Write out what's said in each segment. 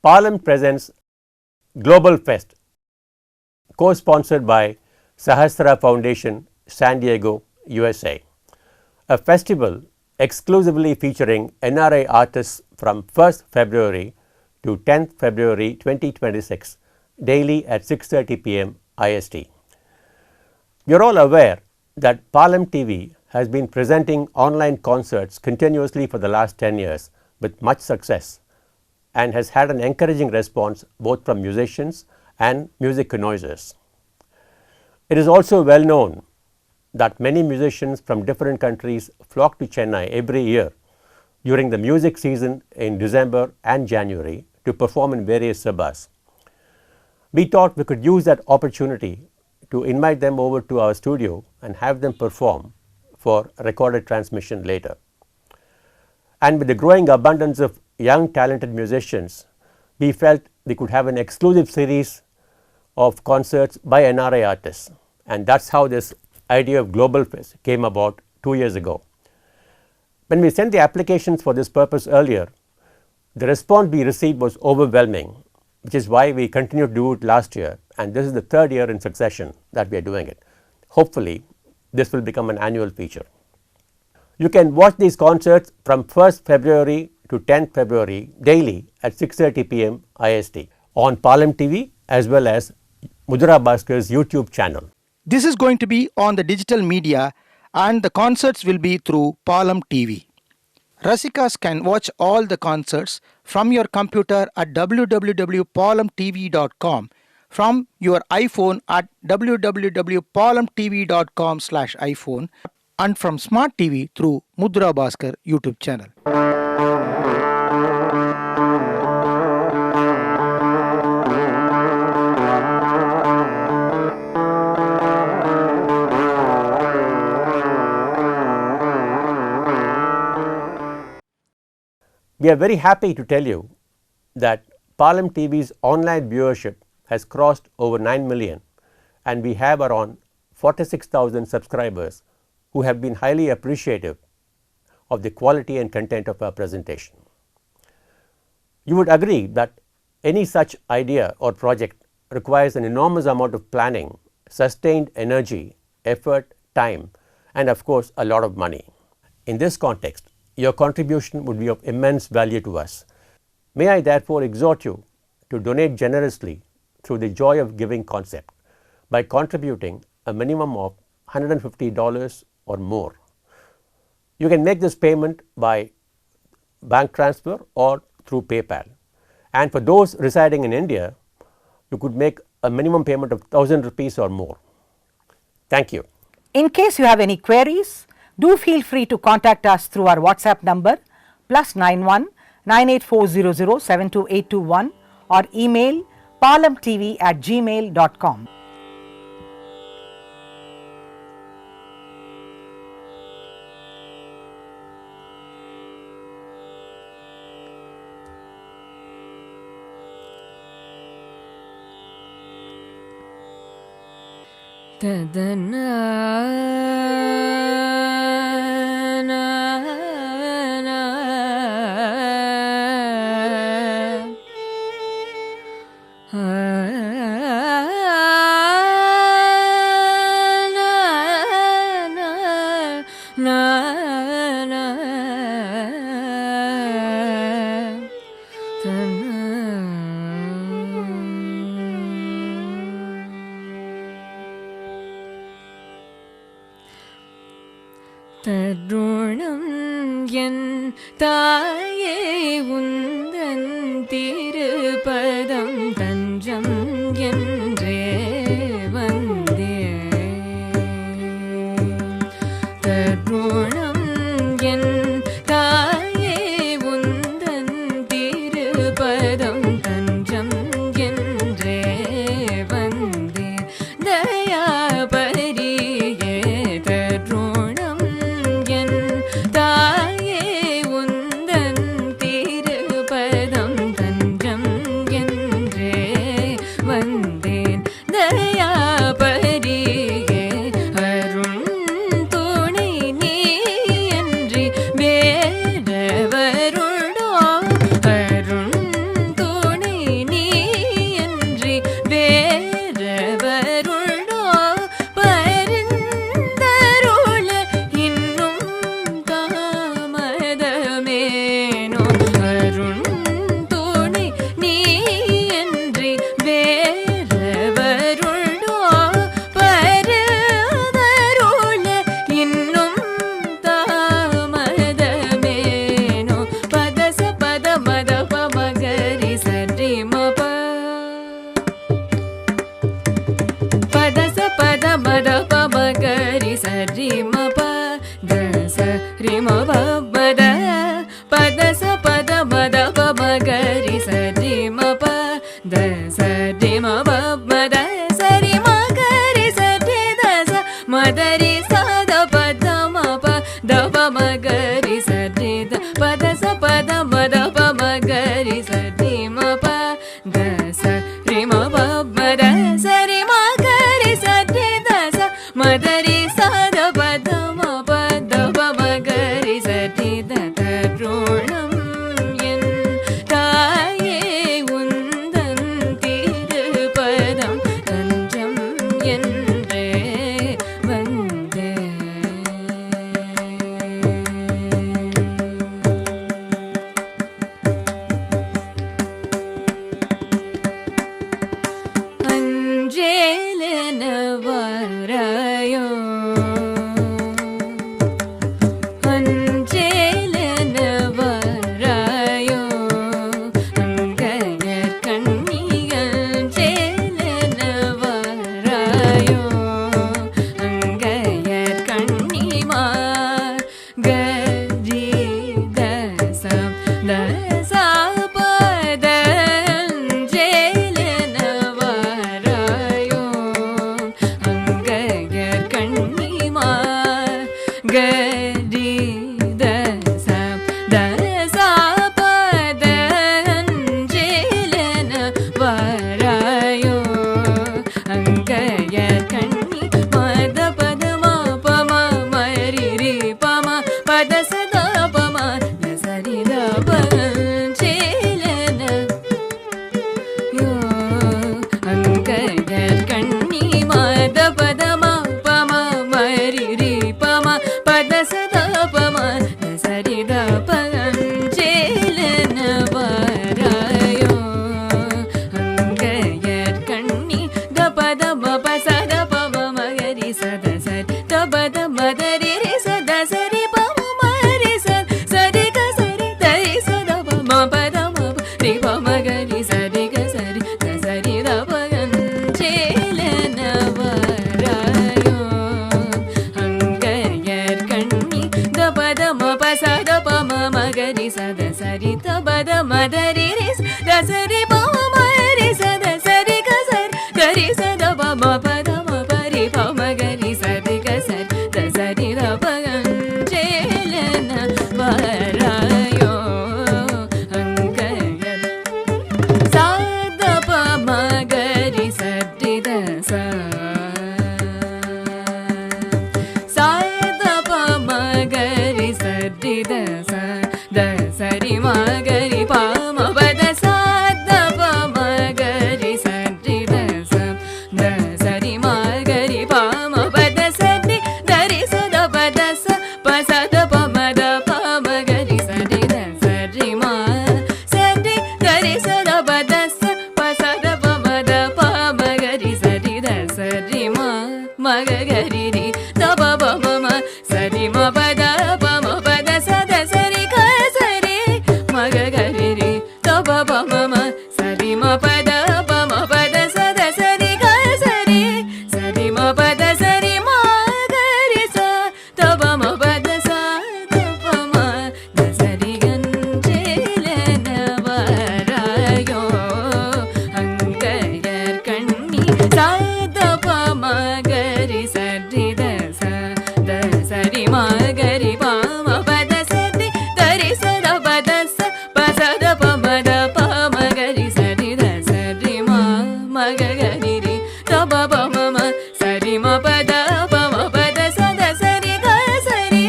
Palm presents Global Fest, co-sponsored by Sahasra Foundation, San Diego, USA. A festival exclusively featuring NRI artists from 1st February to 10th February 2026, daily at 6:30 p.m. IST. You are all aware that Palm TV has been presenting online concerts continuously for the last 10 years with much success and has had an encouraging response both from musicians and music connoisseurs. It is also well known that many musicians from different countries flock to Chennai every year during the music season in December and January to perform in various sabas. We thought we could use that opportunity to invite them over to our studio and have them perform for recorded transmission later. And with the growing abundance of young talented musicians, we felt we could have an exclusive series of concerts by NRI artists, and that's how this idea of Global Fest came about 2 years ago. When we sent the applications for this purpose earlier, the response we received was overwhelming, which is why we continued to do it last year, and this is the 3rd year in succession that we are doing it. Hopefully, this will become an annual feature. You can watch these concerts from 1st February to 10th February daily at 6:30 p.m. IST on Palm TV as well as Mudra Bhaskar's YouTube channel. This is going to be on the digital media and the concerts will be through Palm TV. Rasikas can watch all the concerts from your computer at www.palmtv.com, from your iPhone at www.palmtv.com/iPhone, and from Smart TV through Mudra Bhaskar YouTube channel. We are very happy to tell you that Palm TV's online viewership has crossed over 9 million, and we have around 46,000 subscribers who have been highly appreciative of the quality and content of our presentation. You would agree that any such idea or project requires an enormous amount of planning, sustained energy, effort, time, and of course a lot of money. In this context, your contribution would be of immense value to us. May I therefore exhort you to donate generously through the Joy of Giving concept by contributing a minimum of $150 or more. You can make this payment by bank transfer or through PayPal. And for those residing in India, you could make a minimum payment of 1,000 rupees or more. Thank you. In case you have any queries, do feel free to contact us through our WhatsApp number +91 98400 72821 or email palmtv@gmail.com. தருணம் என் தாயே உந்தன் திருபதம் தஞ்சம் என்றே வந்தே தருணம் என் தாயே உந்தன் திருபதம் தஞ்சம் என்றே வந்தே தயாபரியே தருணம் என் தாயே உந்தன் திரு gari sari ma pa da sari ma pa ma da sari ma gari sari da sa ma da ri sa da pa da ma pa da pa ma gari sari da pa da sa pa da ma pa gari sari ma pa da sa ri ma pa ma da sari ma gari sari da sa ma da ri sa da pa da ma pa da pa ma gari sari da தருணம் என் தாயே உந்தன் திருப்பதம் தஞ்சம் என்றே வந்தே அஞ்சேலென வராயோ அஞ்சேலென வராயோ அங்கையர் கண்ணி அஞ்சேலென வராயோ அங்கையர் கண்ணிமார் கரி தசம் தசபத அஞ்சேலென வராயோ அங்கையர் கண்ணிமார் கரி தசம் தசபத அஞ்சேலென வராயோ அங்கையர் கண்ணி மத பதமா பமா மரிரி பமா பத சதா பமா நசரித பஞ்சேலென யோ அங்கையர் கண்ணி மத பதமா பமா மரிரி பமா பத சதா பமா நசரித பஞ்சேலென வராயோ அங்கையர் கண்ணி த பத ம ப சத பம மகரி சத சரி த பத மதரி ரி சத சரி பம மரி சத சரி க சரி தரி சத பம பத ம ரி பம கரி சரி க சரி த சரி த பஞ்சேலென வராயோ அங்கையர் கண்ணி த பத ம ப சத பம மகரி சத சரி த பத மதரி ரி த சரி பம மரி சத சரி க சரி கரி சத பம பத ம பரி பம கரி சரி க சரி த சரி த பஞ்சேலென வராயோ அங்கையர் சாத பம கரி சரி த சா சாத பம கரி சரி த சா த சரி ம கரி பம பத சாத பம கரி சரி த சா த சரி ம கரி பம பத சரி தரி சத பத ச ப சத பம த பம கரி சரி த சரி ம சரி தரி சத பத ச ப சத பம த பம கரி சரி த சரி ம மக கரி ரி த ப பம ம சரி ம பத பம பத சத சரி க சரி மக கரி ரி த ப பம ம சரி ம பத பம பத சத சரி க சரி சரி ம பத சரி ம கரி ச த பம பத ச த பம த சரி கஞ்சேலென வராயோ அங்கையர் கண்ணி சாத பம கரி சரி த ச த சரி ம கரி பம பத சரி தரி சத பத ச ப சத பம த பம கரி சரி த சரி ம மக கரி ரி த ப பம ம சரி ம பத பம பத சத சரி க சரி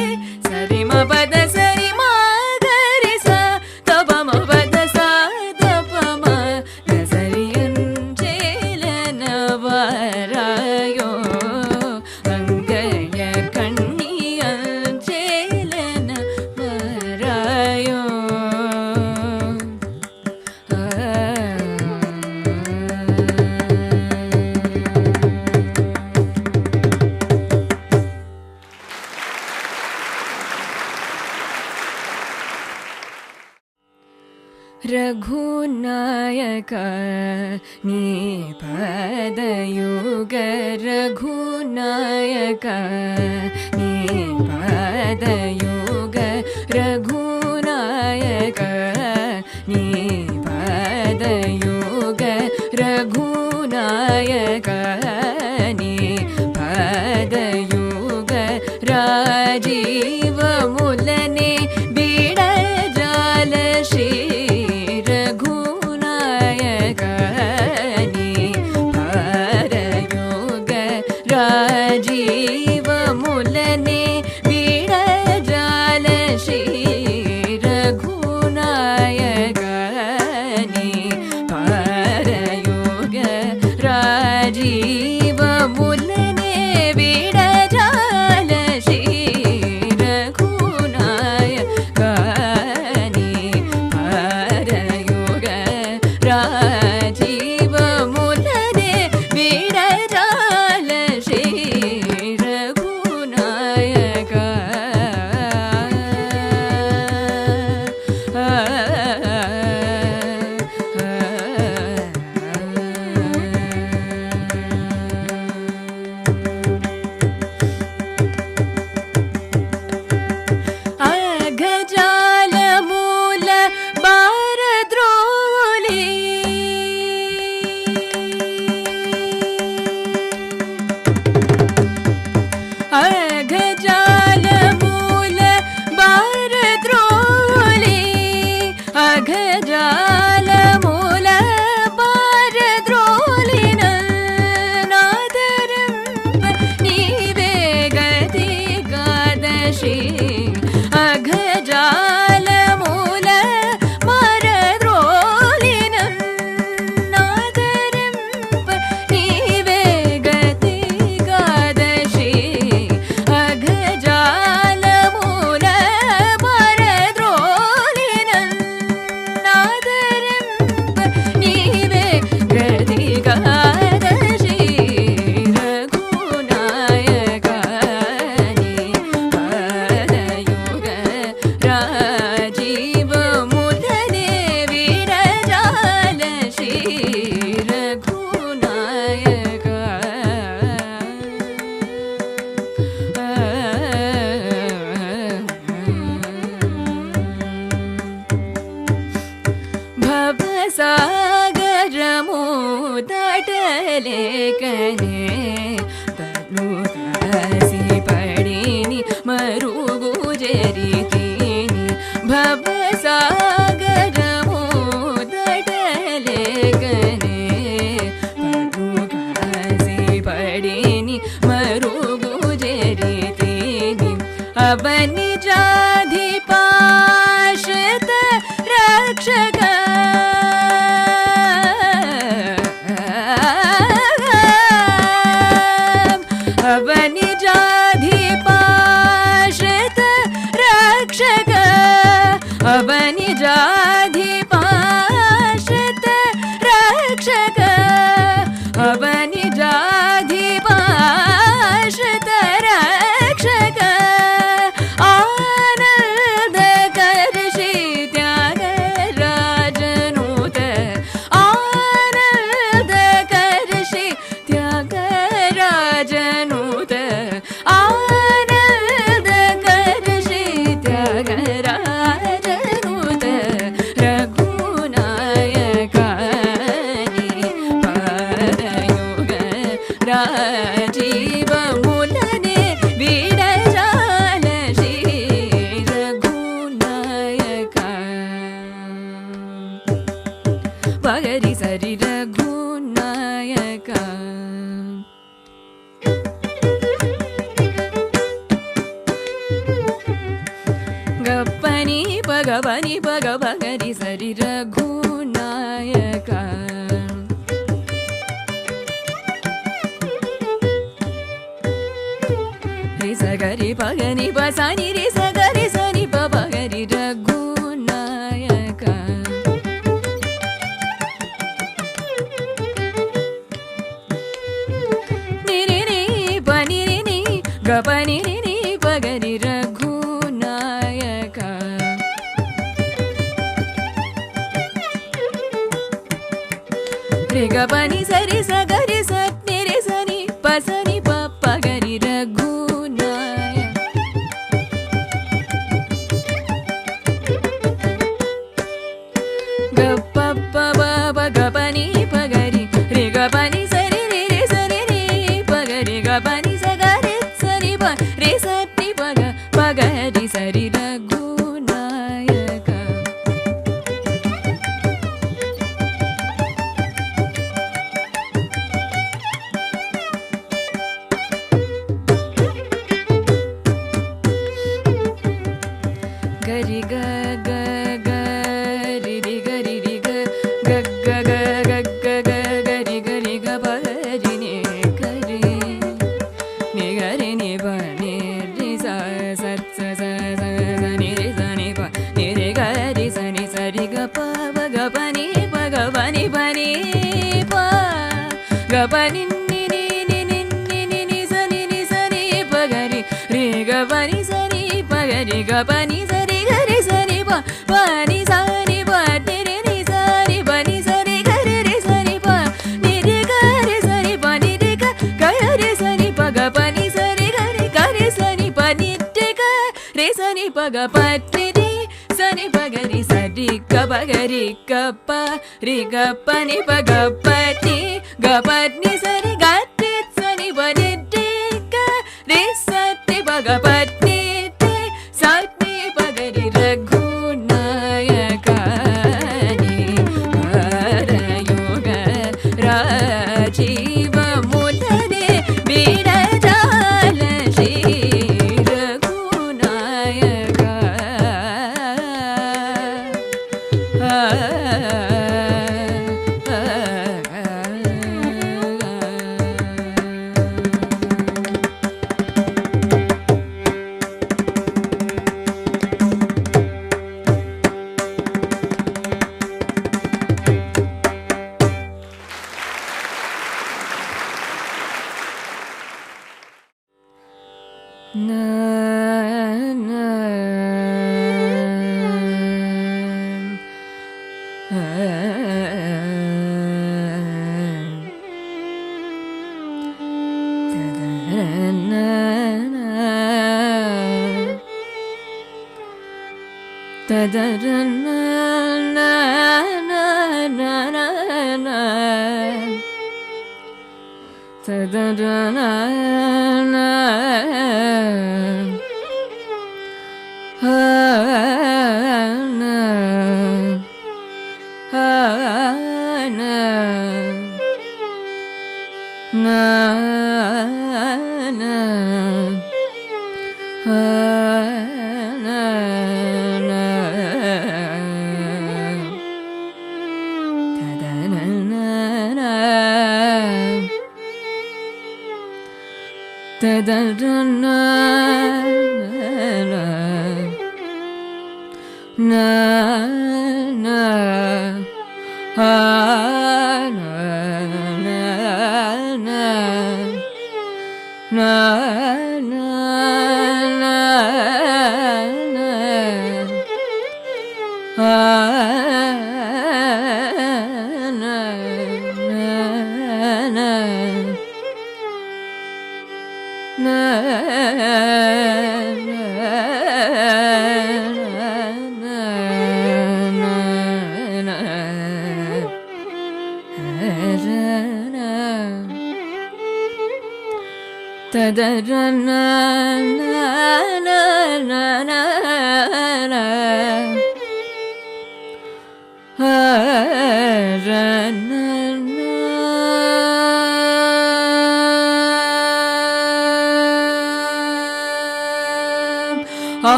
சரி ம பத சரி ம கரி ச த பம பத ச த பம த சரி அஞ்சேலென வராயோ அங்கையர் கண்ணி அஞ்சேலென வராயோ रघुनायक नी पदयुग रघुनायक नी पदयुग रघुनायक नी రఘునాయకని పదయుగ రాజీవములనే బిడజాల శ్రీ రఘునాయకని పదయుగ రాజీవములనే బిడజాల శ్రీ రఘునాయకని పరయుగ రాజీవములనే బిడజాల శ్రీ రఘునాయకని పరయుగ రాజీవములనే బిడజాల శ్రీ రఘునాయక అఘజాలమూల భారద్రోలి అఘజాలమూల భారద్రోలి అఘజాలమూల భారద్రోలిన నాదరంబ నీవే గతి గాదశి అఘజాలమూల భారద్రోలిన నాదరంబ నీవే గతి గాదశి అఘజాలమూల భారద్రోలిన నాదరంబ నీవే గతి గాదశి రఘునాయకని పరయుగ రాజీవములనే బిడజాల శ్రీ రఘునాయక భవసాగరము దాటలేకనే తను కాసి పడిని మరుగు జరితిని భవసాగరము దాటలేకనే తను కాసి పడిని మరుగు జరితిని అవని జాధిపాశ్రిత రక్షక అవని జాధిపాశ్రిత రక్షక అవని జాధిపాశ్రిత రక్షక అవని జాధిపాశ్రిత రక్షక ఆనందకర్షి త్యాగరాజనూత ఆనందకర్షి త్యాగరాజనూత ఆనందకర్షి త్యాగరాజనూత రఘునాయకని పరయుగ రాజీవములనే బిడజాల శ్రీ రఘునాయక పగరి సరి రఘునాయక గప్పని పగవని పగ పగరి సరి రఘునాయక రి సగరి పగని పసని రి సగరి సని పగరి రఘునాయక నిరి ని పని రి ని గపని రి ని పగరి రఘునాయక రి గపని సరి సగరి సని రి సని పసని పగరి రఘునాయక గప్ప గపని పగరి రి గపని సరి ni pa ga pa ni ni ni ni ni ni ni ni sa ni pa ga ri ri ga pa ni sa ni pa ga ri ga pa ni sa ri ga ri sa ni pa pa ni sa ni pa ni ri ni sa ni pa ni sa ri ga ri sa ni pa ni ri ga ri sa ni pa ni ri ga ri sa ni pa ga pa ni sa ri ga ri sa ni pa ni ri ga ri sa ni pa ga pa ni ri sa ni pa ga ri sa ri ga pa ga ri ga pa ni pa ga pa ni sa ri ga ri sa ni pa ni ri ga ri sa ni pa ga pa ni ri sa ni pa ga ri Raghunayaka ni Harayoga Rajiva Mudane Bidajala Shri Raghunayaka ta da na na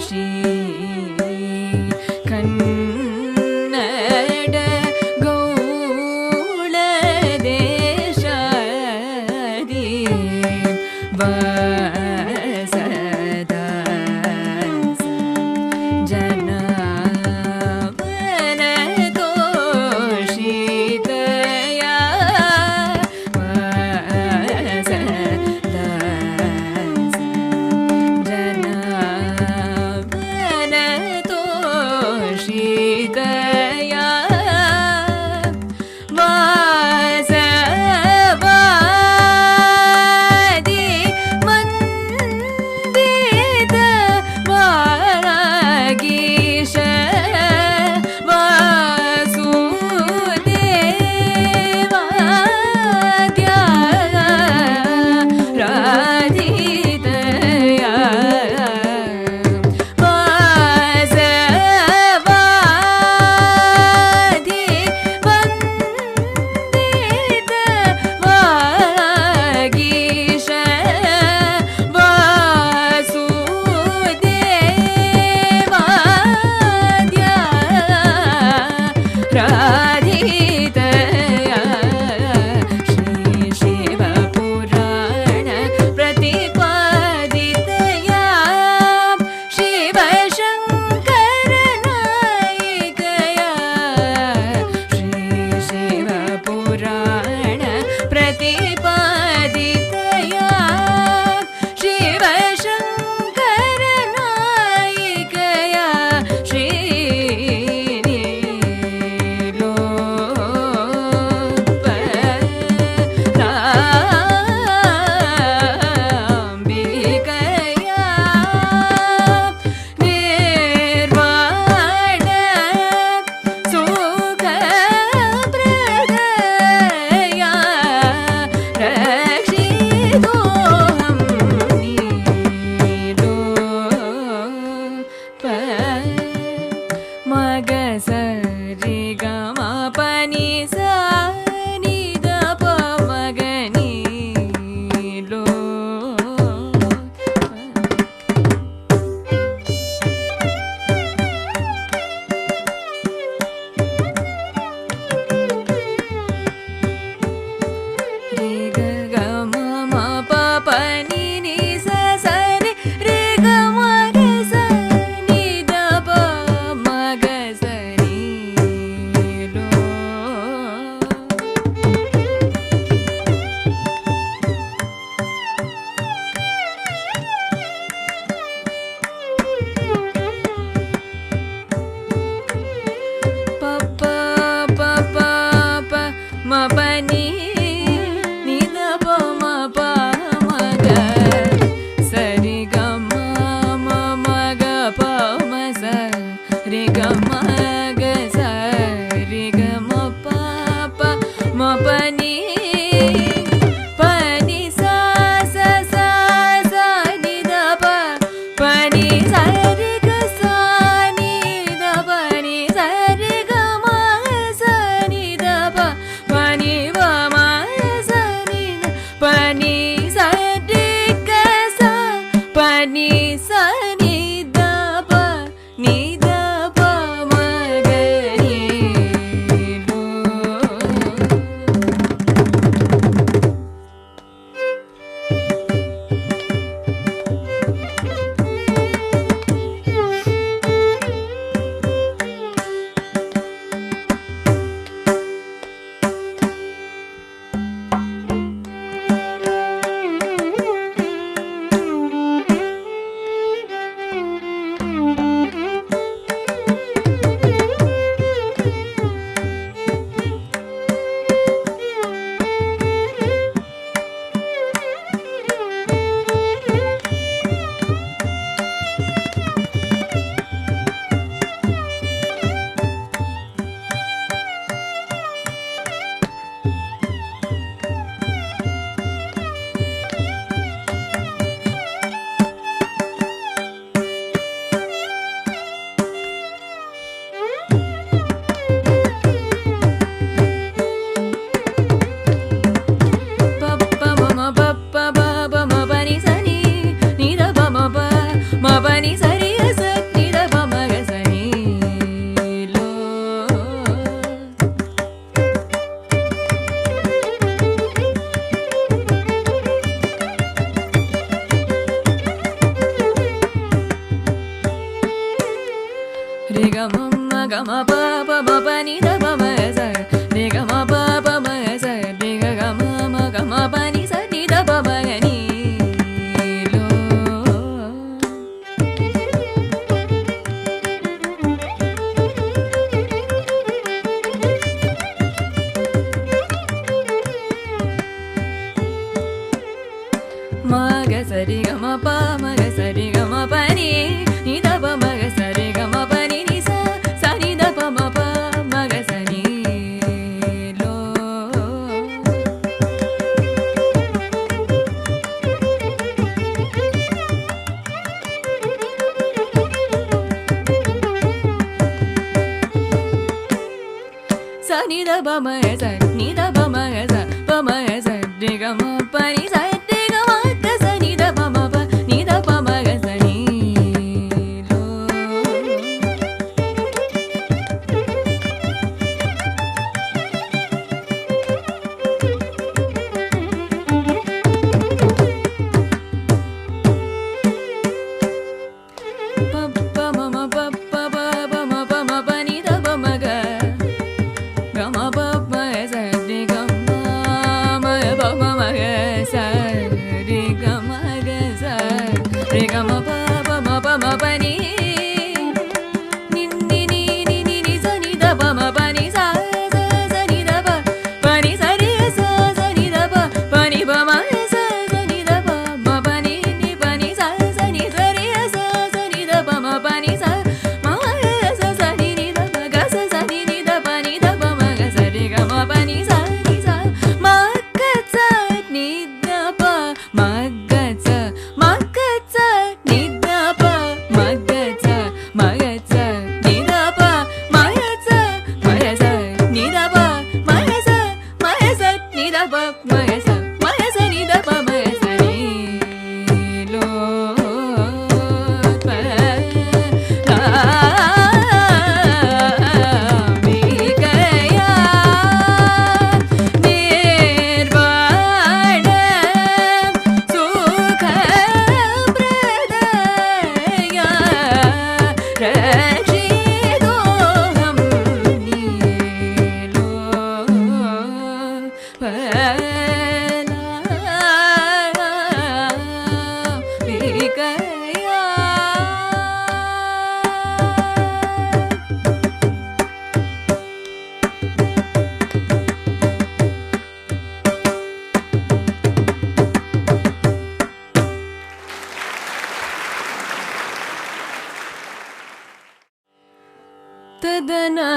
Shri Kannada गौळ देशादि वसदा जनमन तोषितया वसदा जनमन तोषितया वासवादि मन्दित वागीश वासुदेवाद्या राधितया वासवादि वन्दित वागीश वासुदेवाद्या राधितया श्री शिवपुराण प्रतिपादितया शिवशङ्करनायिकया श्री शिवपुराण प्रतिपादितया शिवशङ्करनायिकया श्रीनीलोपराम्बिकया निर्वाण सुखप्रदया रक्षितोऽहं नीलोप मगसरि गमपनि सा नि the प मगनि लो रे ग ग म म प प नि नि स स नि रे ग म ग स नि द प म ग स नि लो प प प प प म प नि नि द प म प म ग स रि ग म म म ग प म स रि ग म ग स रि ग म प प म प नि प नि सा सा सा सा नि द प प नि सा रि ग सा नि द प नि सा रि ग म सा नि द प प नि व म सा नि द प नि सा रि ग सा प नि सा नि द प नि द प म ग नि लो ga ma pa pa ma pa ni da pa ma sa re ga ma pa pa ma sa re ga ma pa ni sa ni da pa ma ga ni lo ma ga sa re ga ma pa ma ga sa re ga ma pa ni da pa ma ga sa re ga ma pa ni sa ni da pa ma ga sa ni lo sa ni da pa ma ga sa ni da pa ma ga sa re ga ma pa ni sa re ga ma ga sa ni da pa ma ga sa ni lo pa pa ma ma pa pa pa ma pa ni da pa ma ga ma pa ma sa re ga ma pa ma ga sa re ga ma ga sa re ga ma pa ni ni sa ni da pa ma pa ni sa ni da pa ni sa re sa ni da pa ni pa ma sa ni da pa ni pa ni sa ni re sa ni da pa ma pa ni sa ma sa ni da pa ga sa ni da pa ni da pa ma ga sa re ga ma pa ni sa ma ga sa ni da pa ma ga sa ni da pa ma ga sa ni da pa ma ga sa ni da pa ma ga sa ni da pa ma ga sa ni da pa ma ga sa ni lo pa la mi ga ya nirvana sukha pradaya rajido hum ni lo pa la mi ga ya tadana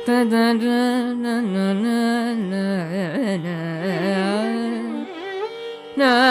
tadana na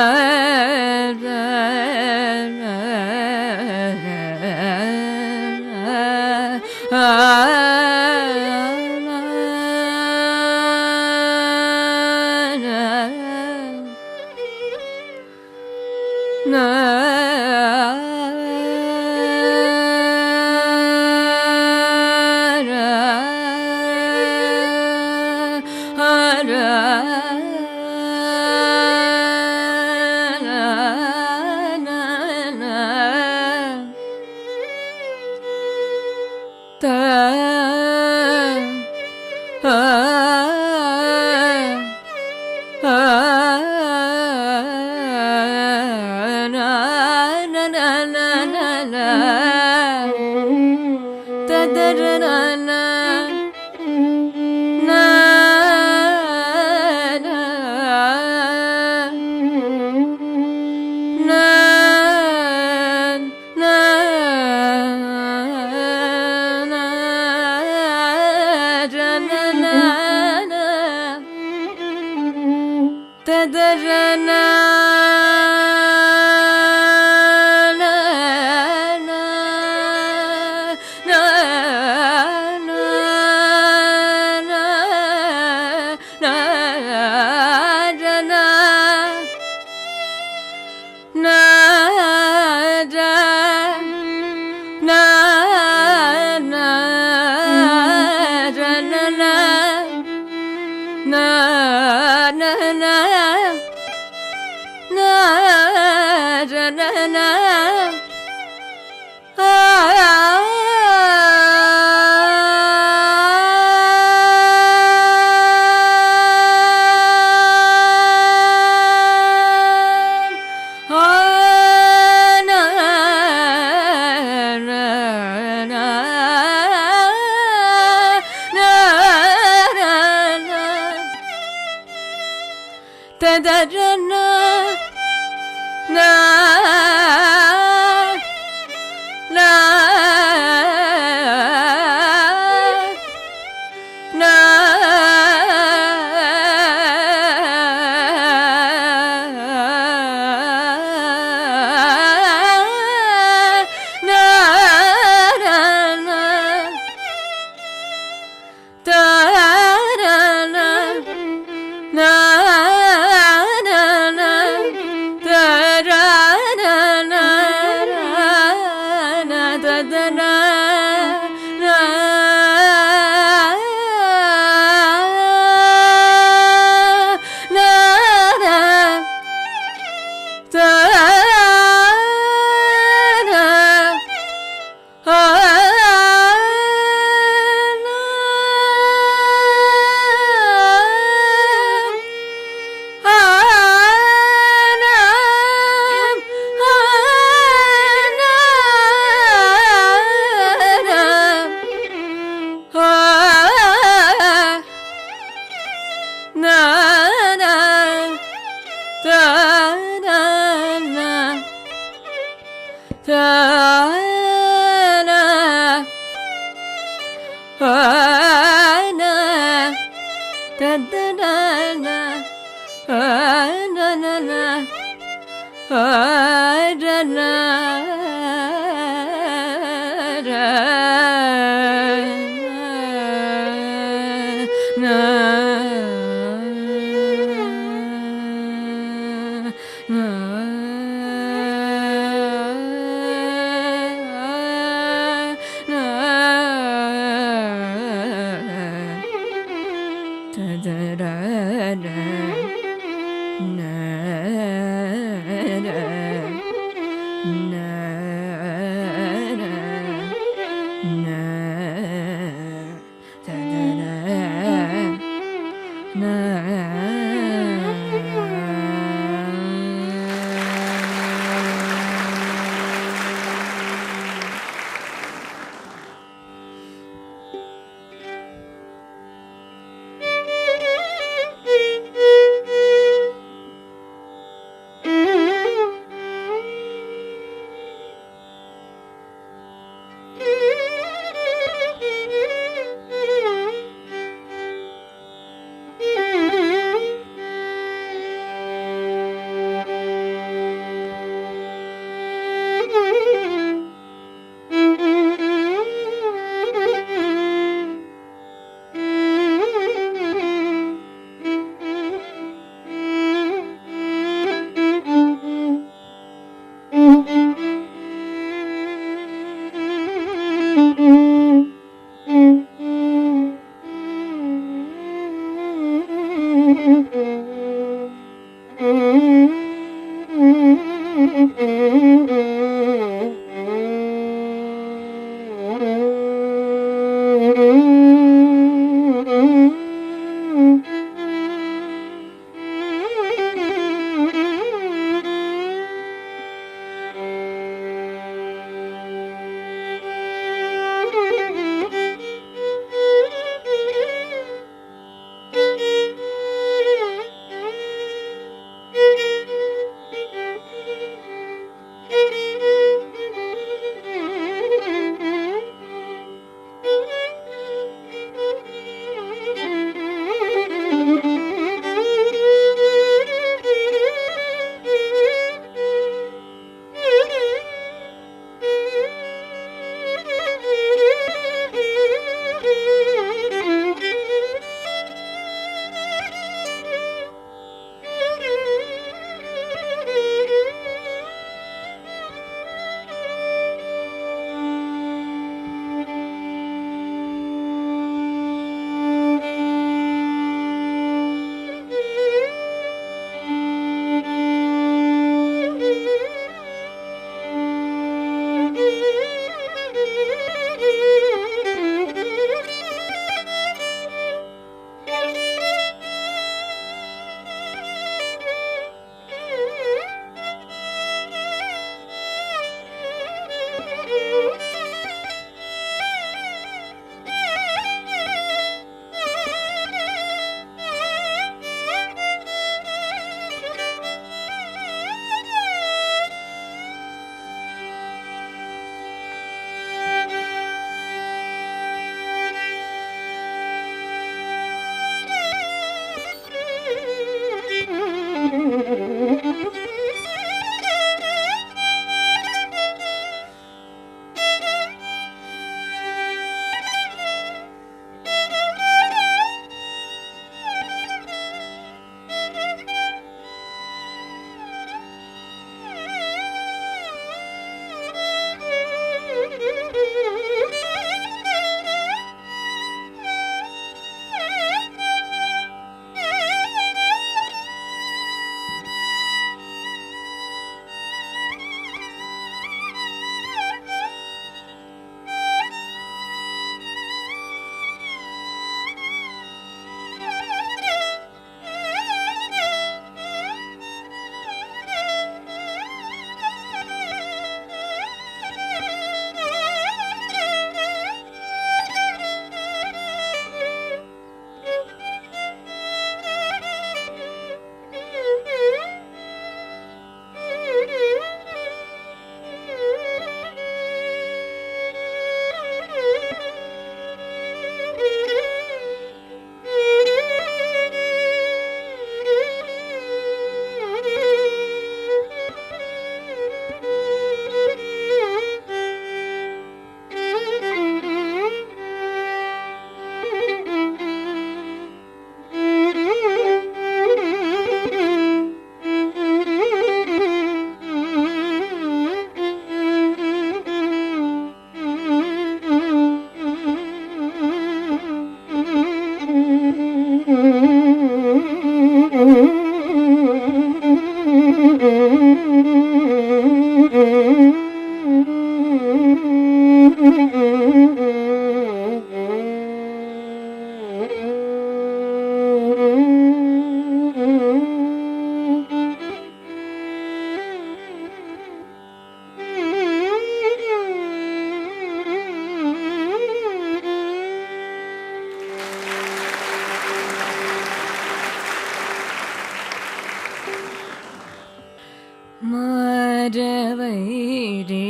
மாரவைரே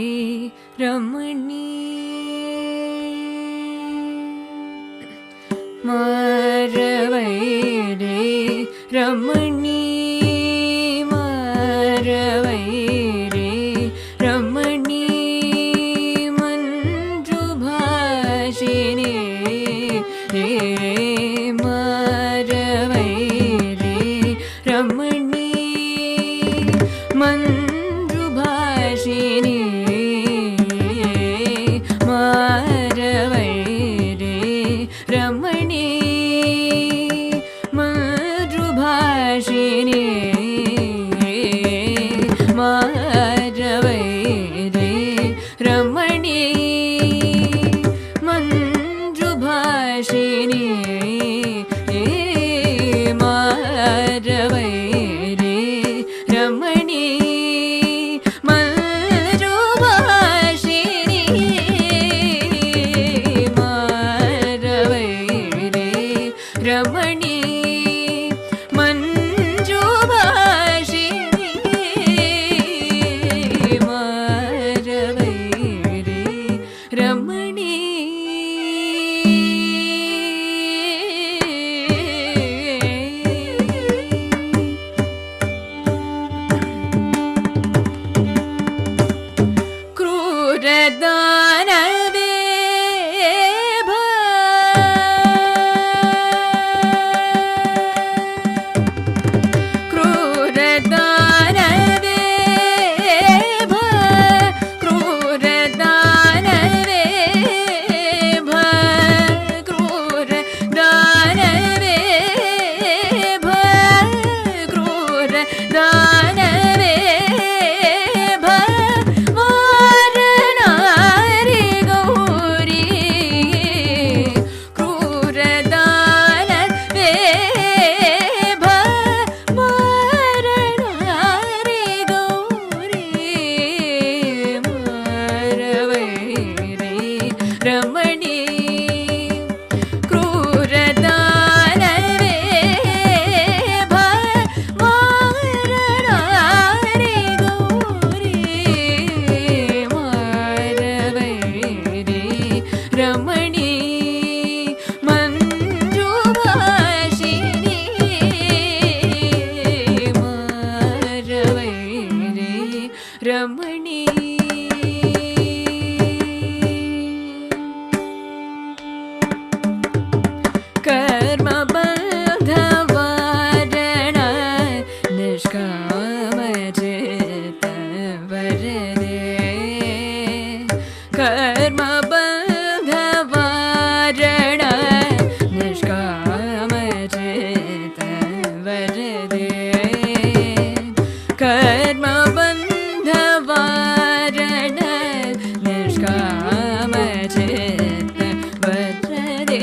Ramani மாரவைரே Ramani மாரவைரே Ramani மஞ்சு பாஷினி மாரவைரே ரமணி மஞ்சு பாஷினி மாரவைரே ரமணி மஞ்சு பாஷினி மாரவைரே ரமணி மஞ்சு பாஷினி மாரவைரே ரமணி மஞ்சு பாஷினி மாரவைரே ரமணி மஞ்சு பாஷினி மாரவைரே ரமணி ಕ್ರೂರದಾನವೇ ಕ್ರೂರದಾನವೇ ಕ್ರೂರದಾನವೇ ಕ್ರೂರದಾನವೇ ಕ್ರೂರದಾನವೇ ವಾರಣಾರಿ ಗೌರಿ ಕ್ರೂರದಾನವೇ ವಾರಣಾರಿ ಗೌರಿ ಮಾರವೈರೇ ರಮಣಿ ಕ್ರೂರದಾನವೇ ವಾರಣಾರಿ ಗೌರಿ ಮಾರವೈರೇ ರಮಣಿ ಮಂಜು ಭಾಷಿಣಿ ಮಾರವೈರೇ ರಮಣಿ ಕರ್ಮ ಬಂಧ ವಾರಣ ನಿಷ್ಕಾಮ ಚಿತ್ತ ವರದೆ ಕರ್ಮ ಬಂಧ ವಾರಣ ನಿಷ್ಕಾಮ ಚಿತ್ತ ವರದೆ ಕರ್ಮ ಬಂಧ ವಾರಣ ನಿಷ್ಕಾಮ ಚಿತ್ತ ವರದೆ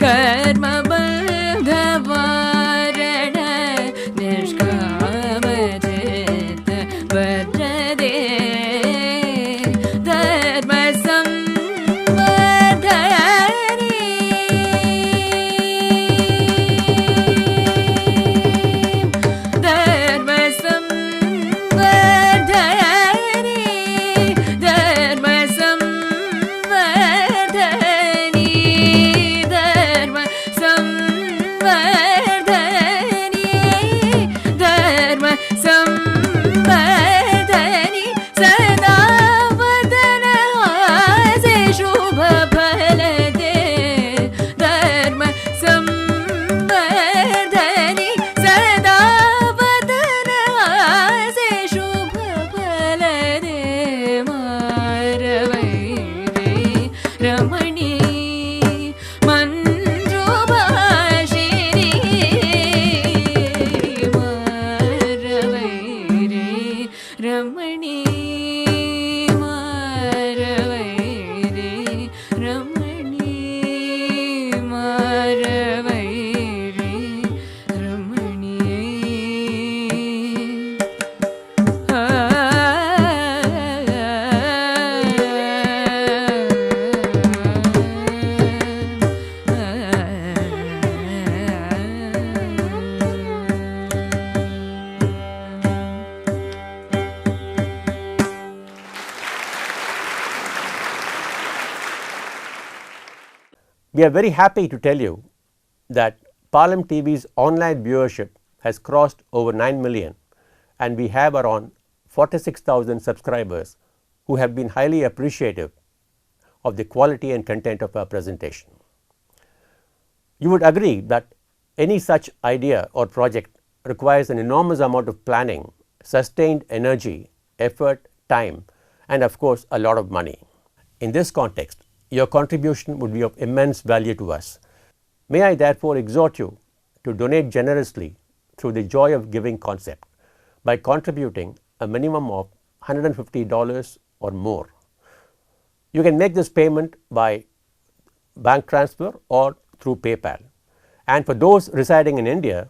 ಕರ್ಮ ಬಂಧ ವಾರಣ ನಿಷ್ಕಾಮ ಚಿತ್ತ ವರದೆ ಧರ್ಮ ಸಂವರ್ಧನಿ ಧರ್ಮ ಸಂವರ್ಧನಿ ಧರ್ಮ ಸಂವರ್ಧನಿ ಧರ್ಮ ಸಂವರ್ಧನಿ ಧರ್ಮ ಸಂವರ್ಧನಿ ಸದಾ ವದನ ಹಾಸೆ ಶುಭ ಫಲದೆ ಧರ್ಮ ಸಂವರ್ಧನಿ ಸದಾ ವದನ ಹಾಸೆ ಶುಭ ಫಲದೆ ಮಾರವೈರೇ ರಮಣಿ ಮಂಜು ಭಾಷಿಣಿ ಮಾರವೈರೇ ರಮಣಿ ಮಾರವೈರೇ ರಮಣಿ ಮಾರವೈರೇ ರಮಣಿ We are very happy to tell you that Palam TV's online viewership has crossed over 9 million, and we have around 46,000 subscribers who have been highly appreciative of the quality and content of our presentation. You would agree that any such idea or project requires an enormous amount of planning, sustained energy, effort, time, and of course a lot of money. In this context, your contribution would be of immense value to us. May I therefore exhort you to donate generously through the Joy of Giving concept by contributing a minimum of $150 or more. You can make this payment by bank transfer or through PayPal, and for those residing in India,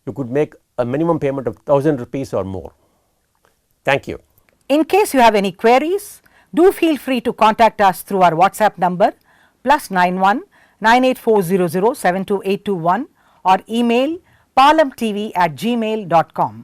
you could make a minimum payment of 1,000 rupees or more. Thank you. In case you have any queries, do feel free to contact us through our WhatsApp number +91 98400 72821 or email palamtv@gmail.com.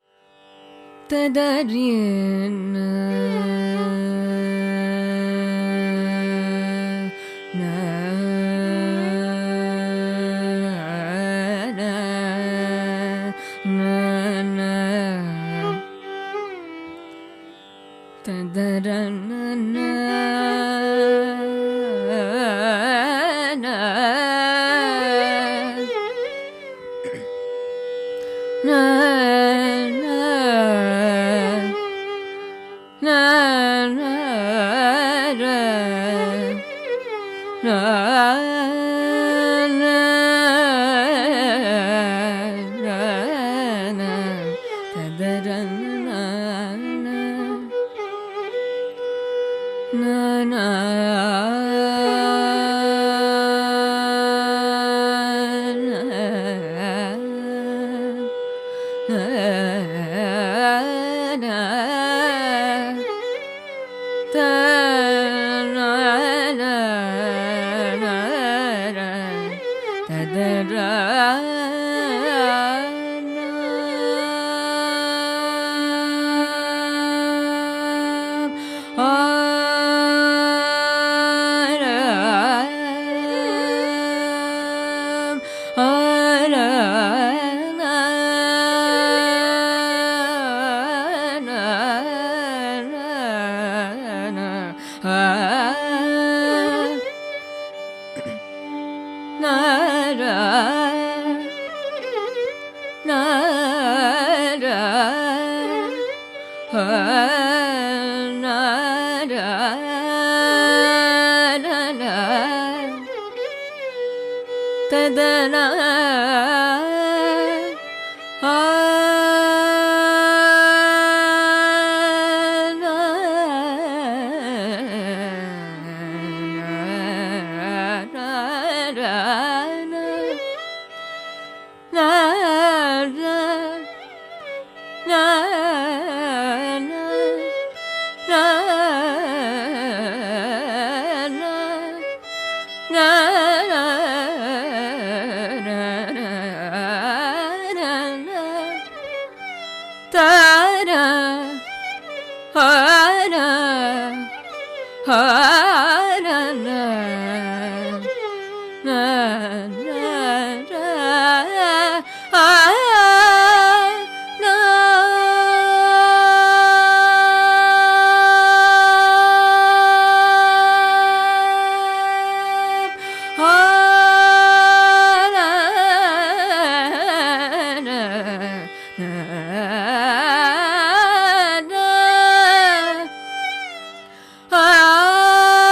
ah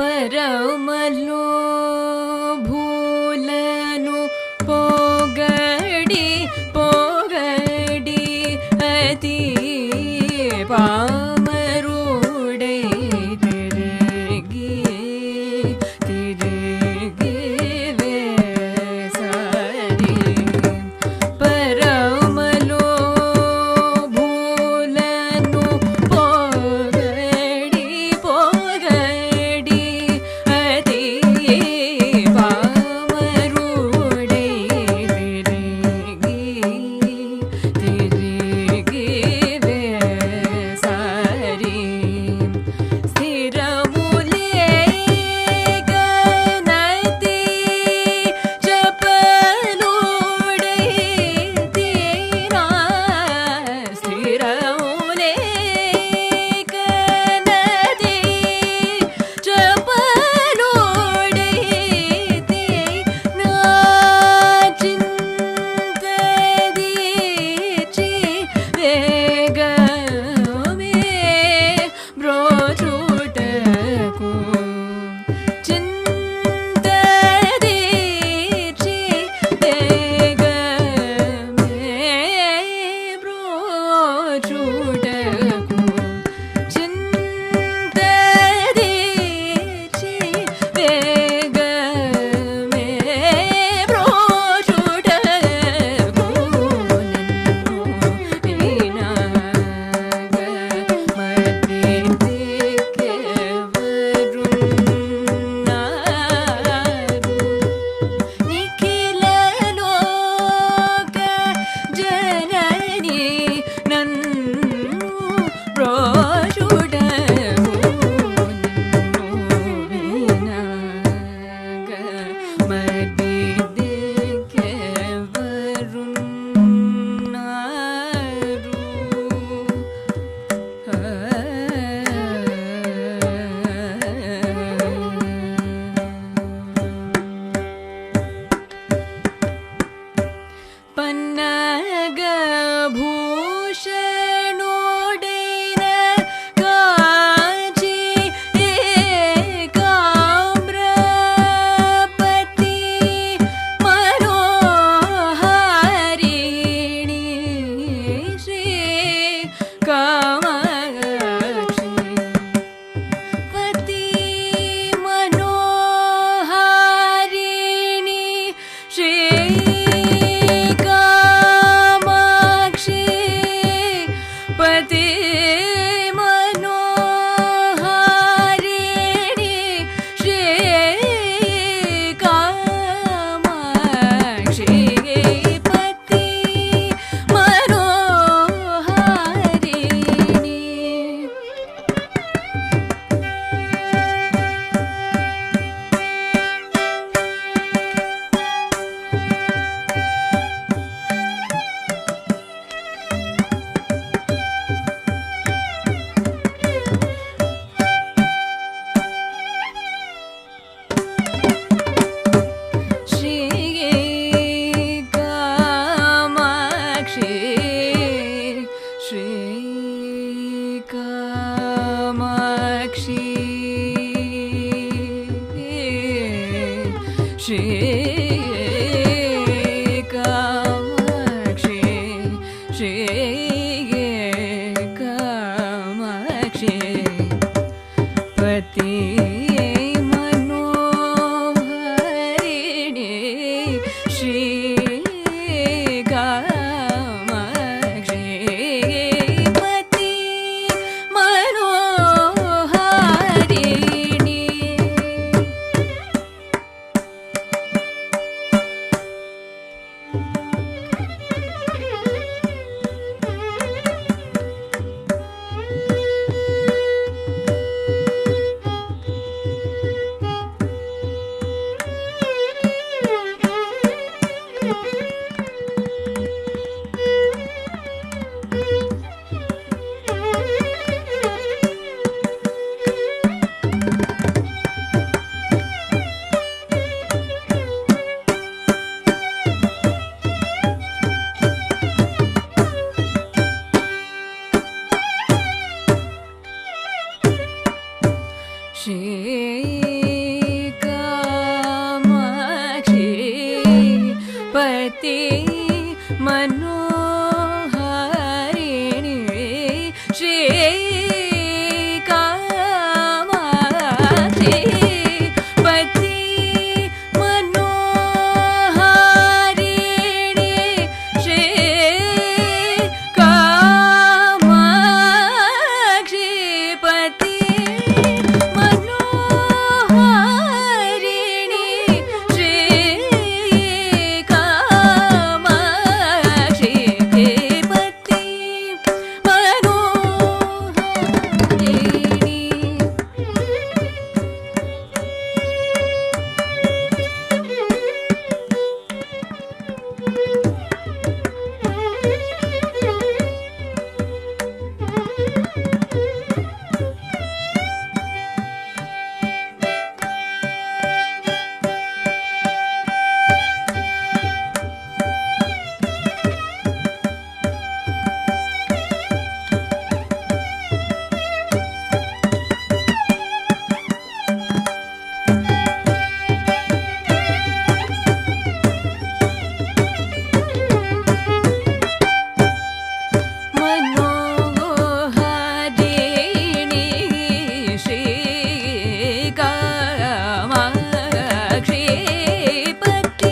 పరమలో భూలను పోగడి పోగడి అతి పామరుడై తిరిగి తిరిగి వేసరి పరమలో భూలను పోగడి పోగడి అతి Shri Kamakshi Shri Kamakshi Pati Manoharini Shri Kamakshi Pati Manoharini Shri Kamakshi Pati Manoharini Shri Kamakshi Pati Manoharini Shri Kamakshi Pati Manoharini Shri Kamakshi Pati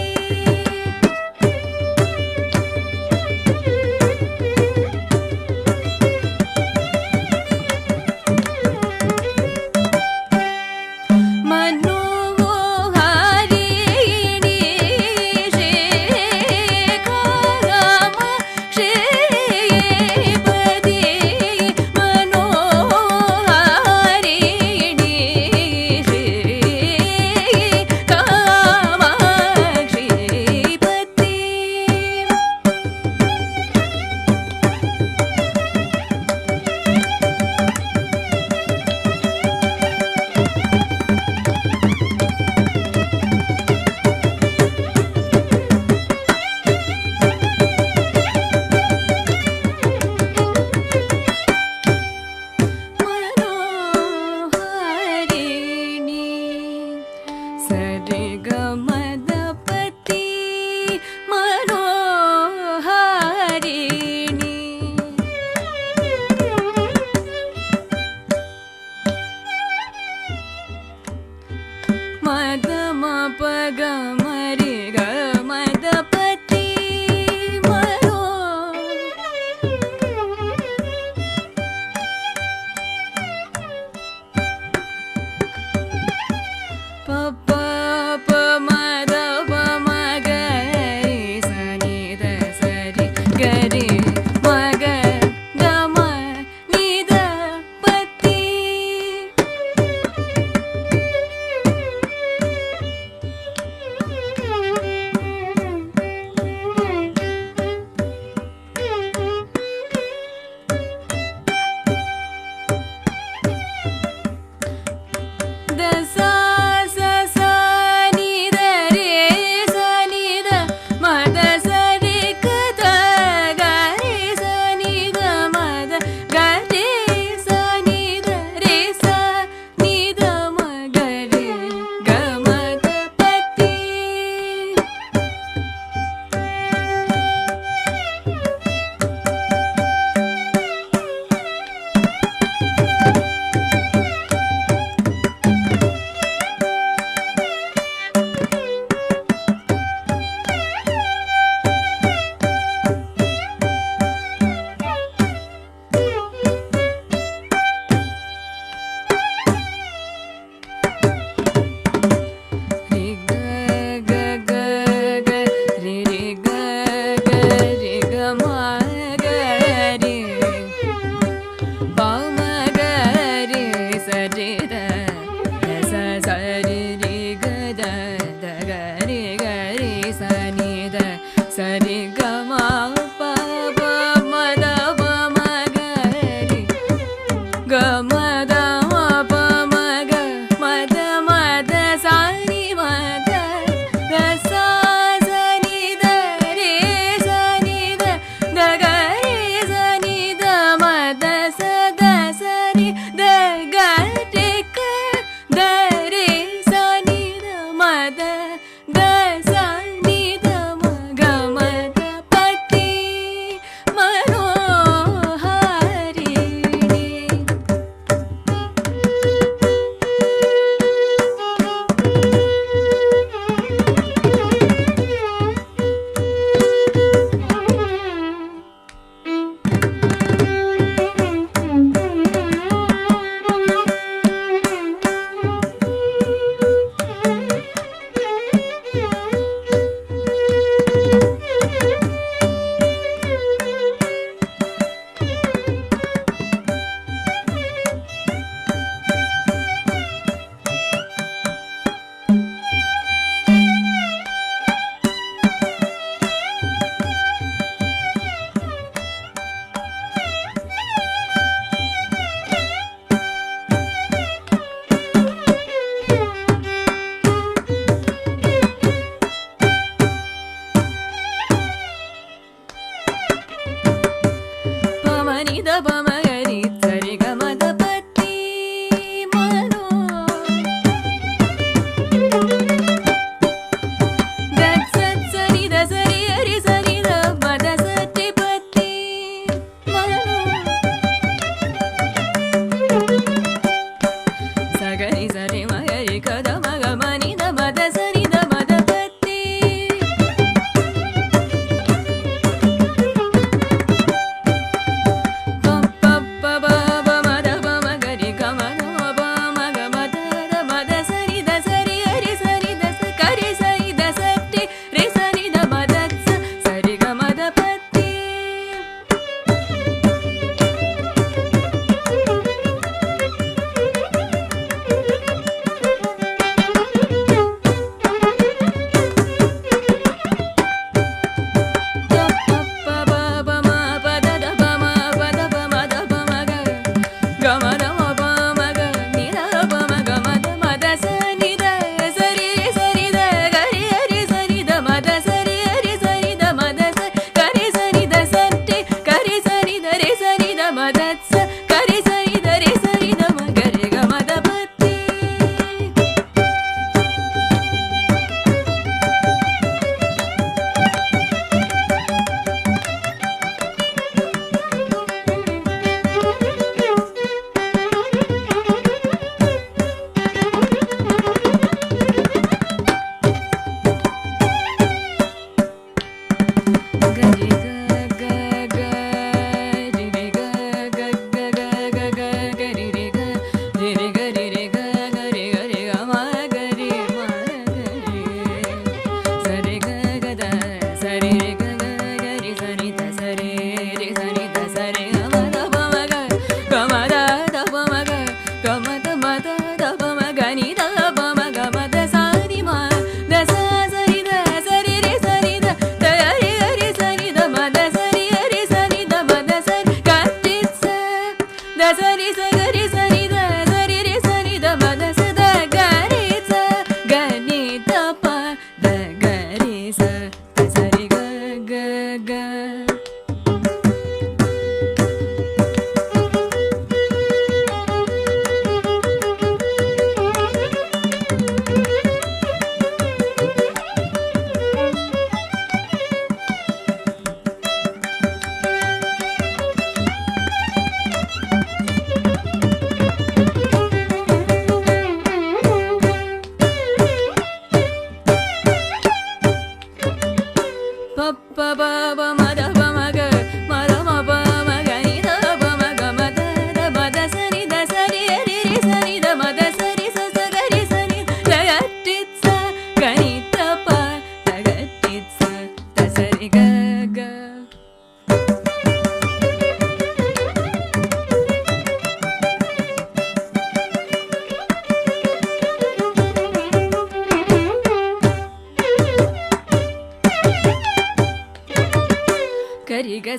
ಗರಿ ಸರಿ ಮಗರಿ ಕದ ಮಗ ಮನಿ the ಮದ ಸರಿ ದ ಮದ ಪತ್ತಿ ಪಪ್ಪ ಬ ಮದ ಬ ಮಗರಿ ಗಮ ಬ ಮಗ ಮದ ದ ಮದ ಸರಿ ದ ಸರಿ ಹರಿ ಸರಿ ದ ಸ ಕರಿ ಸರಿ ದ ಸಟ್ಟಿ ರಿ ಸರಿ ದ ಮದ ಸ ಸರಿ ಗ ಮದ ಪತ್ತಿ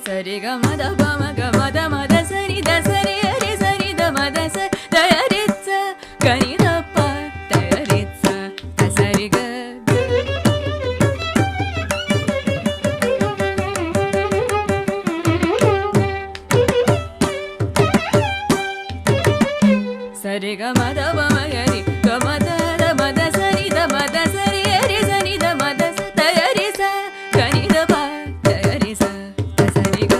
ಸರಿ ಗ ಮದ ಬ ಮಗ ಮದ ಮದ ಸರಿ ದ ಸರಿ ಹರಿ ಸರಿ ದ ಮದ ಸ ತಯರಿಸ ಗನಿ ದ ಪ ತಯರಿಸ ದ ಸರಿ ಗ ಸರಿ ಗ ಮದ ಬ ಮಗರಿ ಗ ಮದ ದ ಮದ ಸರಿ ದ ಮದ ಸರಿ ಹರಿ ಸರಿ ದ ಮದ ಸ ತಯರಿಸ ಗನಿ ದ ಪ ತಯರಿಸ ದ ಸರಿ ಗ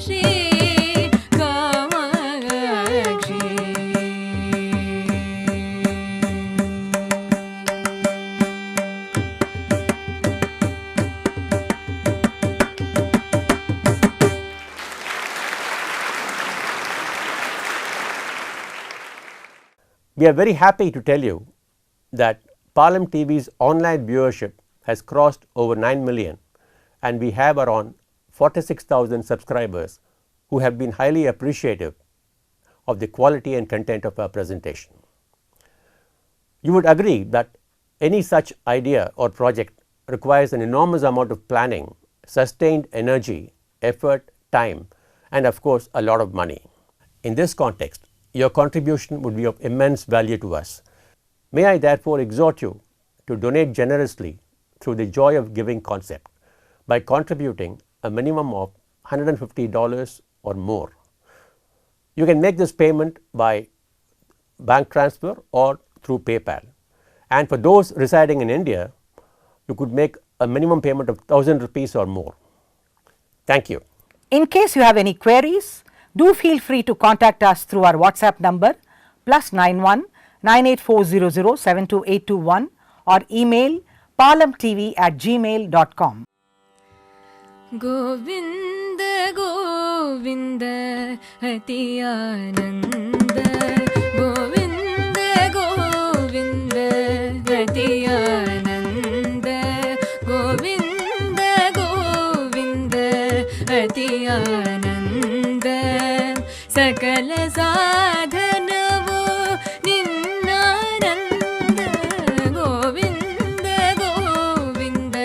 Shri Kamakshi We are very happy to tell you that Palam TV's online viewership has crossed over 9 million, and we have around 46,000 subscribers who have been highly appreciative of the quality and content of our presentation. You would agree that any such idea or project requires an enormous amount of planning, sustained energy, effort, time, and of course a lot of money. In this context, your contribution would be of immense value to us. May I therefore exhort you to donate generously through the Joy of Giving concept by contributing a minimum of $150 or more. You can make this payment by bank transfer or through PayPal, and for those residing in India, you could make a minimum payment of 1,000 rupees or more. Thank you. In case you have any queries, do feel free to contact us through our WhatsApp number +91 98400 72821 or email palamtv@gmail.com. Govind Govind अति आनंद गोविंद गोविंद अति आनंद गोविंद गोविंद अति आनंद सकल साधनवो निन्नानंद गोविंद गोविंद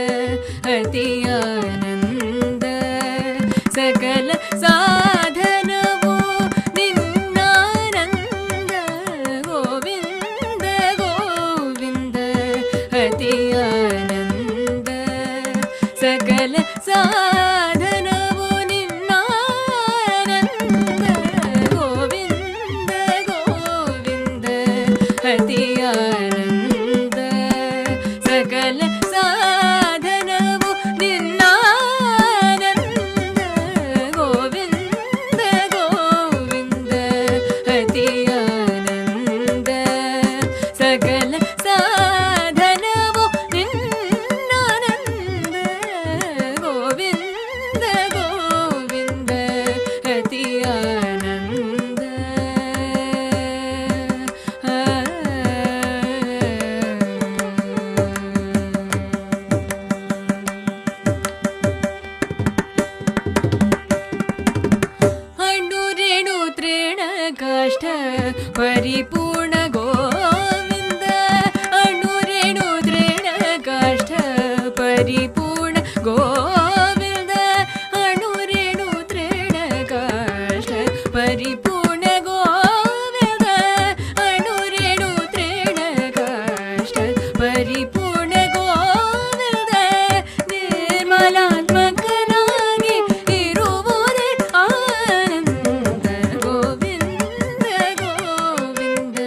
अति आनंद सकल साधनवो निन्नानंद गोविंद गोविंद अति आनंद सकल साधनवो निन्नानंद गोविंद गोविंद अति आनंद सकल साधनवो निन्नानंद गोविंद गोविंद अति आनंद सकल साधनवो निन्नानंद गोविंद गोविंद अति आनंद अणुरेणु तृण काष्ठ परिपूर्ण गोविंद अणुरेणु तृण काष्ठ परिपूर्ण गोविंद अणुरेणु तृण काष्ठ परिपूर्ण गोविंद अणुरेणु तृण काष्ठ परिपूर्ण गोविंद निर्मलात्मकनाಗಿ ಇರುವುದೇ ಆನಂದ ಗೋವಿಂದ ಗೋವಿಂದ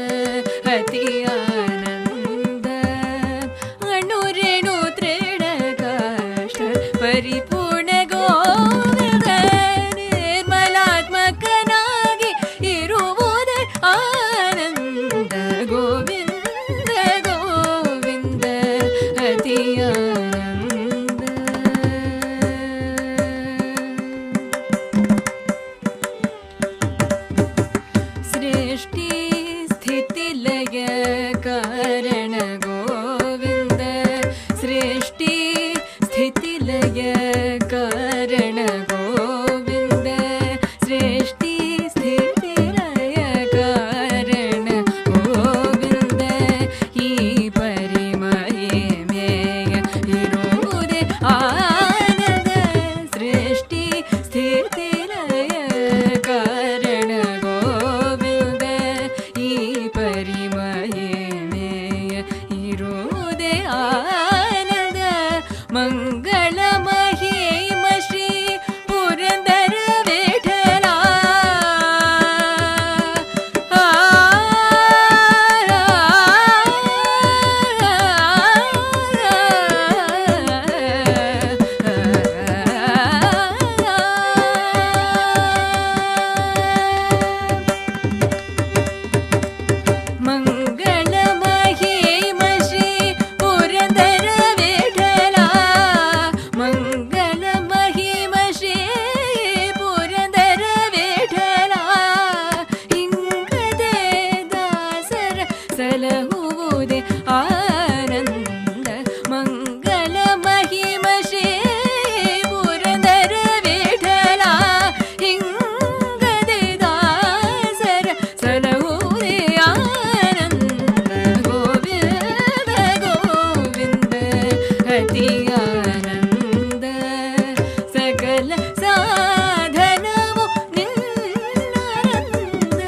ಸಕಲ ಸಾಧನವು ನಿನ್ನರಂದ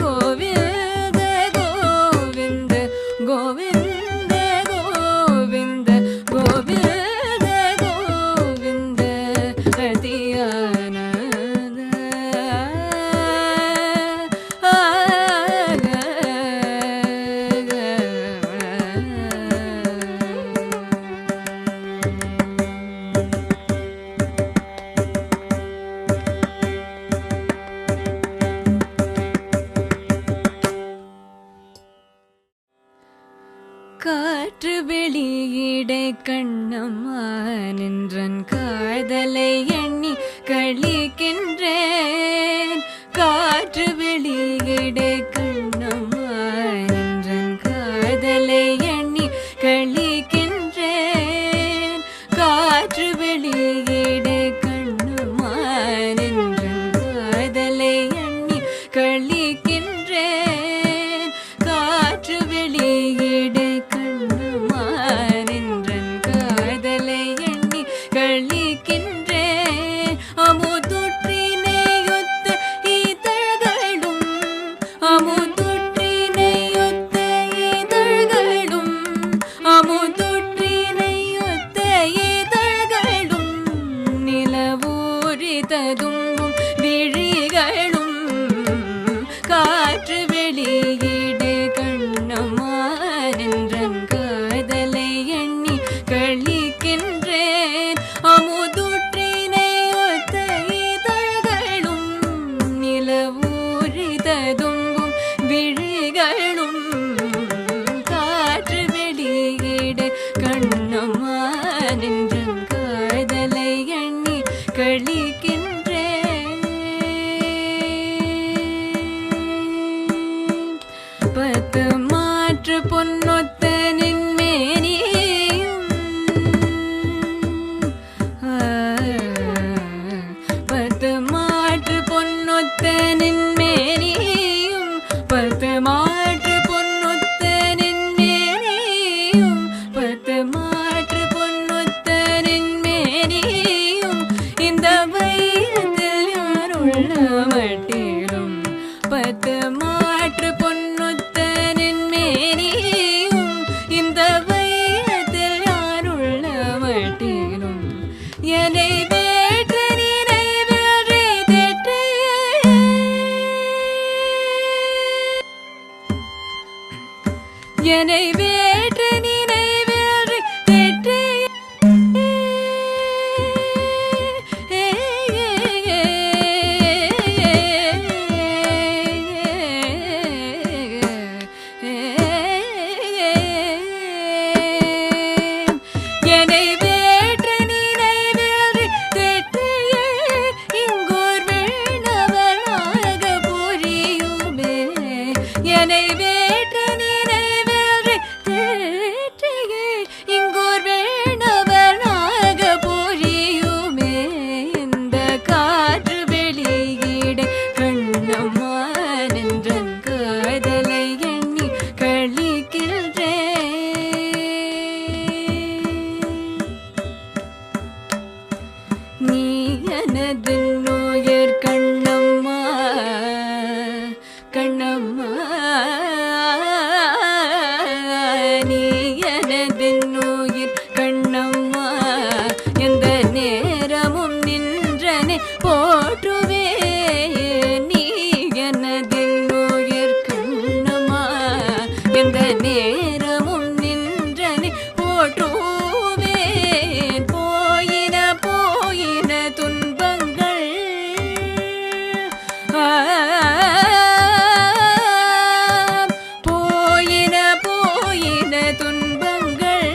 ಗೋವಿಂದ ಗೋವಿಂದ ಗೋವಿಂದ ಗೋವಿಂದ ಗೋವಿಂದ ಗೋವಿಂದ ಅತಿಯಾನಂದ காற்று வெளியிட கண்ணம்மா நின்றன் காதலை எண்ணி கழிக்கின்றேன் காற்று வெளியிட கண்ணம்மா நின்றன் காதலை எண்ணி கழிக்கின்றேன் காற்று வெளியிட கண்ணம்மா நின்றன் காதலை எண்ணி கழிக்கின்றேன் காற்று வெளியிட கண்ணம்மா நின்றன் காதலை எண்ணி கழிக்கின்றேன் அமுதுற்றினையொத்த இதழ்களும் அமுதுற்றினையொத்த இதழ்களும் அமுதுற்றினையொத்த இதழ்களும் நிலவூரிததும் விழிகளும் காற்று வெளியிட கண்ணம்மா நின்றன் காதலை எண்ணி கழிக்கின்றேன் அமுதுற்றினையொத்த இதழ்களும் நிலவூரிததும் விழிகளும் காற்று வெளியிட கண்ணம்மா நின்றன் காதலை எண்ணி கழிக்கின்றேன் பத்து மாற்று பொன்னொத்த நின்மேனியும் பத்து மாற்று பொன்னொத்த நின்மேனியும் பத்து மாற்று பொன்னொத்த நின்மேனியும் பத்து மாற்று பொன்னொத்த நின்மேனியும் இந்த வயதில் யாருள்ள மட்டிலும் பத்து மாற்று பொன்னொத்த நின்மேனியும் இந்த வயதில் யாருள்ள மட்டிலும் என்னை வேற்ற நினைவெறி தெற்றியே என்னை வேற்ற நினைவெறி தெற்றியே என்னை வேற்ற நினைவெறி தெற்றியே இங்கோர் வேணவனாக புரியுமே என்னை வேற்ற நினைவெறி தெற்றியே இங்கோர் வேணவனாக புரியுமே இந்த காற்று வெளியிட கண்ணம்மா நின்றன் காதலை எண்ணி கழிக்கின்றேன் நீ எனது நோயர் கண்ணம்மா கண்ணம்மா நீ எனது நோயர் கண்ணம்மா எந்த நேரமும் நின்றனை போற்றுவே நீ எனது நோயர் கண்ணம்மா எந்த நேரமும் நின்றனை போற்றுவேன் போயின போயின துன்பங்கள் போயின போயின துன்பங்கள்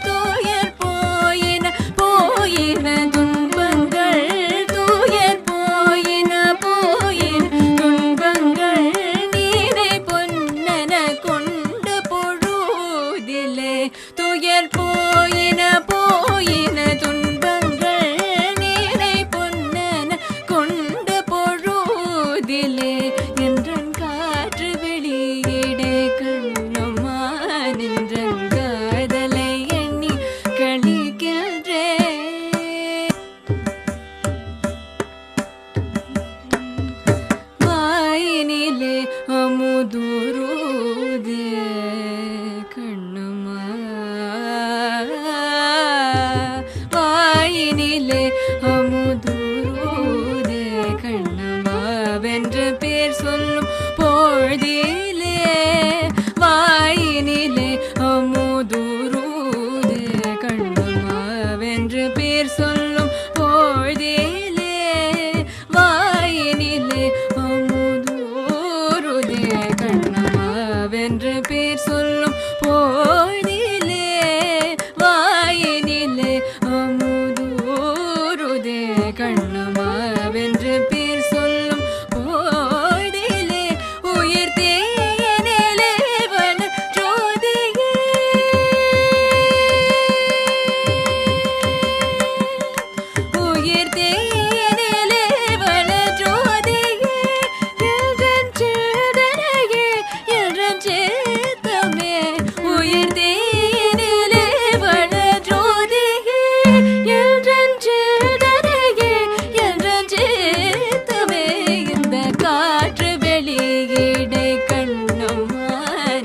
தூயர் போயின போயின துன்பங்கள் தூயர் கண்ணமாவென்று பேர் சொல்லும் போதிலே உயிர் தேனிலே வன ஜோதியே உயிர் தேனிலே வன ஜோதியே எல்றன் சிதனையே எல்றன் சேத்தமே உயிர் தேனிலே வன ஜோதியே எல்றன் சிதனையே எல்றன் சேத்தமே இந்த காற்று வெளியிடை கண்ணம்மா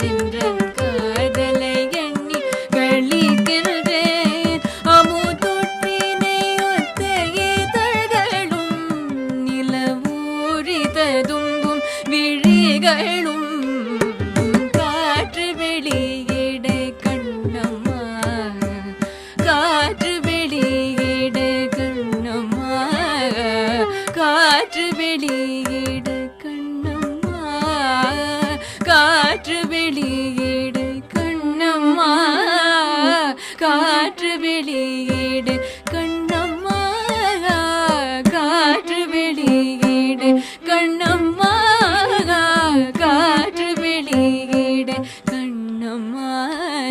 நின்றன் காதலை எண்ணி கழிக்கின்றேன் அமுதொட்டினை ஒத்த இதழ்களும் நிலவூரி ததும்பும் விழிகளும் காற்று வெளியிடை கண்ணம்மா காற்று வெளியிடை கண்ணம்மா காற்று வெளியிடை கண்ணம்மா காற்று வெளியிடை கண்ணம்மா காற்று வெளியிடை கண்ணம்மா காற்று வெளியிடை கண்ணம்மா காற்று வெளியிடை கண்ணம்மா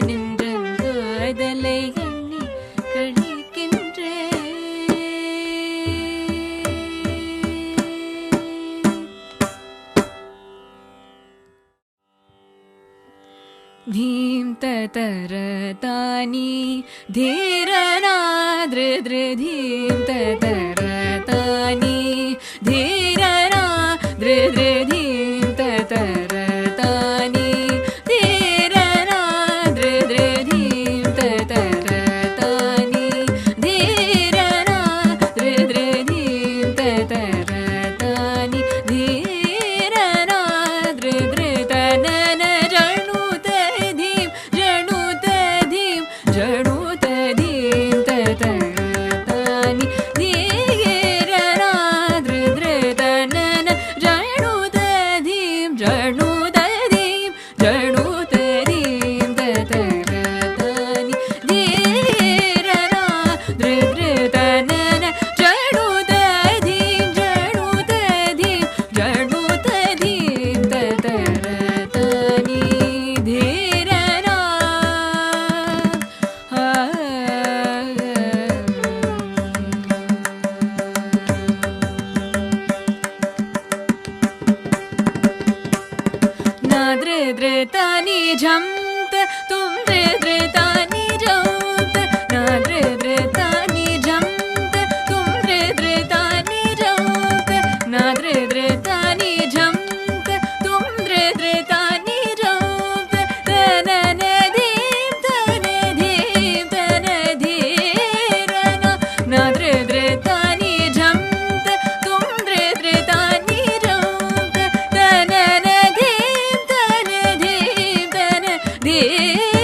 நின்றன் காதலை எண்ணி கழிக்கின்றேன் धीं ततर तानि धीरना धृधृधीं ततर तानि धीरना धृधृधीं ततर तानि धीरना धृधृधीं ततर तानि धीरना धृधृधीं ततर तानि धीरना धृधृतनन जणुतधीं जणुतधीं जणुतधीं ततर तानि धीरना धृधृतनन जणुतधीं जणुतधीं जणुतधीं ततर तानि धीरना धृधृतनन जणुतधीं जणुतधीं जणुतधीं ततर तानि धीरना ना धृधृतानि झम्त तुम धृधृतानि झम्त ना धृधृतानि झम्त तुम धृधृतानि झम्त ना धृधृतानि झम्त तुम धृधृतानि झम्त तननधीं तनधीं तनधीरना ना धृधृतानि झम्त तुम धृधृतानि झम्त तननधीं तनधीं तनधीरना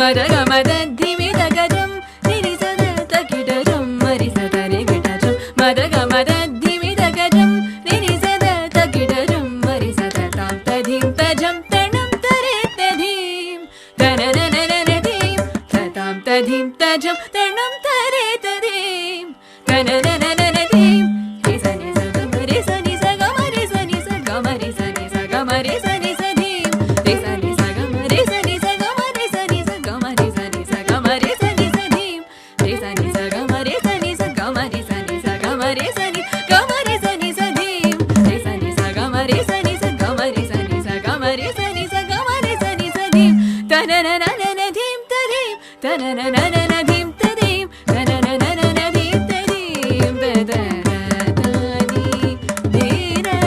మద గమద ధిమిద గజం నిరి సద తకిటజం మరి సదరి గిటజం మద గమద ధిమిద గజం నిరి సద తకిటజం మరి సద తాం తధిం తజం తణం తరే తధిం తననననన ధిం తతాం తధిం తజం తణం తరే తధిం తననననన ధిం రి సని స గమ రి సని స గమ రి సని స గమ రి సని స గమ రి సని స ధిం రి సని స గమ రి సని స గమ రి సని స గమ రి సని స గమ రి సని స ధిం రి సని స గమ రి సని స గమ రి సని స గమ రి సని గమ రి సని స ధిం రి సని స గమ రి సని స గమ రి సని స గమ రి సని స గమ రి సని స ధిం తననననన ధిం తధిం తననననన ధిం తధిం తననననన ధిం తధిం తదరతని ధీరా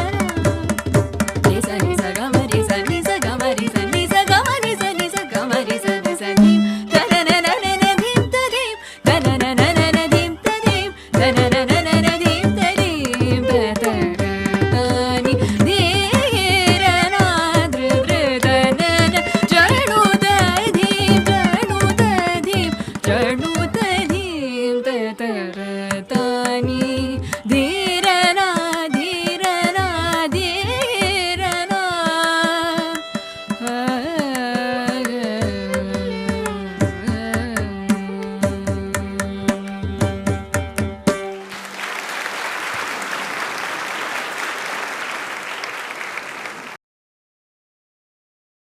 రి సని స గమ రి సని స గమ రి సని స గమ రి సని స గమ రి సని స ధిం తననననన ధిం తధిం తననననన ధిం తధిం తననననన ధిం తధిం తదరతని ధీరనా ధృతనన జణుదధిం జణుదధిం జణుదధిం తదరతని